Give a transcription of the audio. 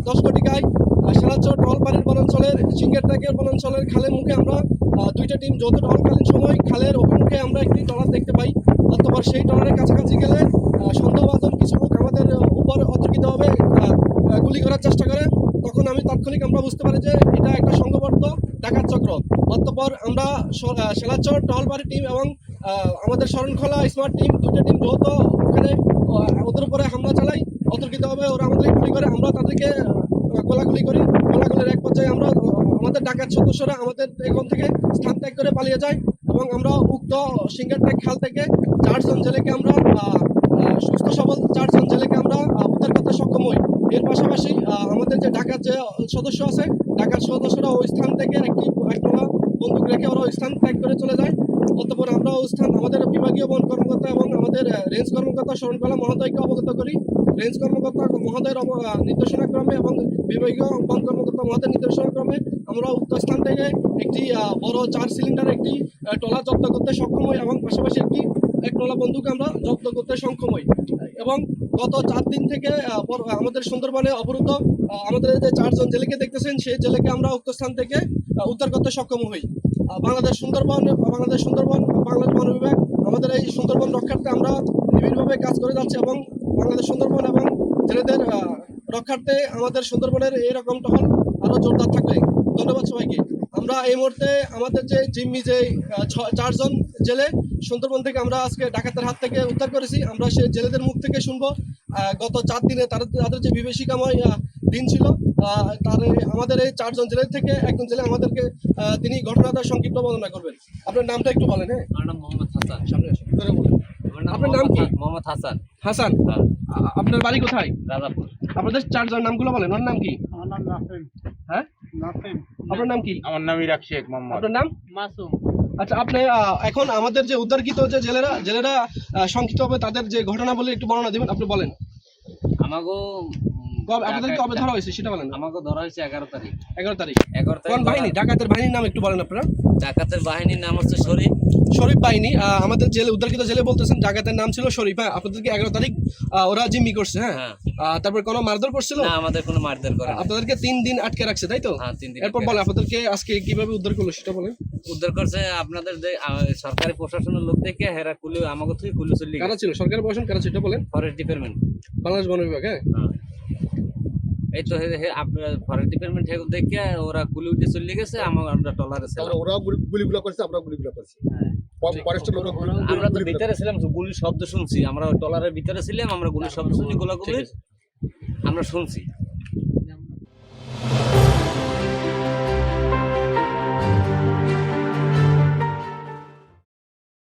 10 ঘটিকায় শিলাচর টহলবাড়ির বনাঞ্চলের সিঙ্গেরটাকের বনাঞ্চলের খালের মুখে আমরা দুইটা টিম যৌথ টহলকালীন সময় খালের অভিমুখে আমরা একটি ট্রলার দেখতে পাই। অতঃপর সেই ট্রলারের কাছাকাছি গেলে সন্দেহভাজন কিছু লোক আমাদের উপর অতর্কিতভাবে গুলি করার চেষ্টা করে। তখন তাৎক্ষণিক আমরা বুঝতে পারি যে এটা একটা সংঘবদ্ধ ডাকাত চক্র। অতঃপর আমরা শিলাচর টহলবাড়ি টিম এবং আমাদের শরণখোলা স্মার্ট টিম দুটো টিম যৌথ ওখানে ওদের উপরে হামলা চালাই। অতর্কিতভাবে ওরা আমাদের গুলি করে, আমরা তাদেরকে গোলাগুলি করি। গোলাগুলির এক পর্যায়ে আমরা আমাদের ডাকাত সদস্যরা আমাদের এখান থেকে স্থান ত্যাগ করে পালিয়ে যায় এবং আমরা উক্ত সিঙ্গারটেক খাল থেকে 4 জন জেলেকে আমরা সুস্থ সবল 4 জন জেলেকে আমরা উদ্ধার করতে সক্ষম হই। এর পাশাপাশি আমাদের যে ডাকাত যে সদস্য আছে, ডাকাত সদস্যরা ওই স্থান থেকে একটোলা বন্দুক রেখে ওরা ওই স্থান ত্যাগ করে চলে যায়। অতঃপর আমরা ওই স্থান আমাদের বিভাগীয় বন কর্মকর্তা এবং আমাদের রেঞ্জ কর্মকর্তা শরণখোলা মহোদয়কে অবগত করি। রেঞ্জ কর্মকর্তা মহোদয়ের নির্দেশনাক্রমে এবং বিভাগীয় বন কর্মকর্তা মহোদয়ের নির্দেশনাক্রমে আমরা উক্ত স্থান থেকে একটি বড় 4 সিলিন্ডার একটি ট্রলার জব্দ করতে সক্ষম হই এবং পাশাপাশি এক ট্রলার বন্দুক আমরা জব্দ করতে সক্ষম হই। এবং গত 4 দিন থেকে আমাদের সুন্দরবনে অবরুদ্ধ আমাদের যে 4 জন জেলেকে দেখতেছেন, সেই জেলেকে আমরা উক্ত স্থান থেকে উদ্ধার করতে সক্ষম হই। বাংলাদেশ সুন্দরবন বাংলাদেশ বন বিভাগ আমাদের এই সুন্দরবন রক্ষার্থে আমরা নিবিড়ভাবে কাজ করে যাচ্ছি এবং বাংলাদেশ সুন্দরবন এবং জেলেদের রক্ষার্থে আমাদের সুন্দরবনের এইরকম টহল আরও জোরদার থাকবে। ধন্যবাদ সবাইকে। আমরা এই মুহূর্তে আমাদের যে জিম্মি যে 4 জন জেলে সুন্দরবন থেকে আমরা আজকে ডাকাতের হাত থেকে উদ্ধার করেছি, আমরা সেই জেলেদের মুখ থেকে শুনবো গত 4 দিনে তাদের যে বিভীষিকাময় দিন ছিল। আমাদের এই 4 জন জেলে থেকে একজন জেলে আমাদেরকে তিনি ঘটনাটা সংক্ষিপ্ত বর্ণনা করবেন। আপনার নামটা একটু বলেন। হ্যাঁ, আমার নাম মোহাম্মদ হাসান। সামনে আসুন। আপনার নাম কি? মোহাম্মদ হাসান। হাসান, আপনার বাড়ি কোথায়? রাজাপুর। আপনাদের 4 জন নামগুলো বলেন। ওর নাম কি? আমার নাম নাসিম। হ্যাঁ, নাসিম। আপনার নাম কি? আমার নাম ইরাক শেখ মোহাম্মদ। আপনার নাম? মাসুম। আচ্ছা, আপনি এখন আমাদের যে উদ্ধারকৃত যে জেলেরা সংক্ষিপ্তভাবে তাদের যে ঘটনাবলী একটু বর্ণনা দিবেন। আপনি বলেন। আপনাদের কবে ধরা হয়েছে সেটা বলেন। আমাকে ধরা হয়েছে 11 তারিখ। 11 তারিখ। 11 তারিখ। কোন বাহিনী? ডাকাতের বাহিনীর নাম একটু বলেন আপনারা। ডাকাতের বাহিনীর নাম হচ্ছে শরীফ বাহিনী। আমাদের জেলে উদ্ধারকৃত জেলে বলতেছেন ডাকাতের নাম ছিল শরীফ। হ্যাঁ, আপনাদেরকে 11 তারিখ ওরা জিম্মি করছে। হ্যাঁ, তারপর কোনো মারধর করছিল না? আমাদের কোনো মারধর করে না। আপনাদেরকে 3 দিন আটকে রাখছে, তাই তো? হ্যাঁ, 3 দিন। এরপর বলেন আপনাদেরকে আজকে কিভাবে উদ্ধার করলো সেটা বলেন। উদ্ধার করছে আপনাদের যে সরকারি প্রশাসনের লোক থেকে হেরা কুলি আমাকে থেকে কুলি চলে কারা ছিল? সরকারি প্রশাসন কারা ছিল এটা বলেন। ফরেস্ট ডিপার্টমেন্ট, বাংলাদেশ বন বিভাগ। হ্যাঁ, এই তো আপনার ফরেস্ট ডিপার্টমেন্ট দেখে ওরা গুলি উঠে চলে গেছে। আমরা টলারে ছিলাম। ওরা গুলিগুলো করছে, আমরা গুলিগুলো করছি। ফরেস্টের লোক আমরা তো ভিতরে ছিলাম, গুলির শব্দ শুনছি। আমরা টলারের ভিতরে ছিলাম, আমরা গুলির শব্দ শুনি, গোলাগুলি আমরা শুনছি।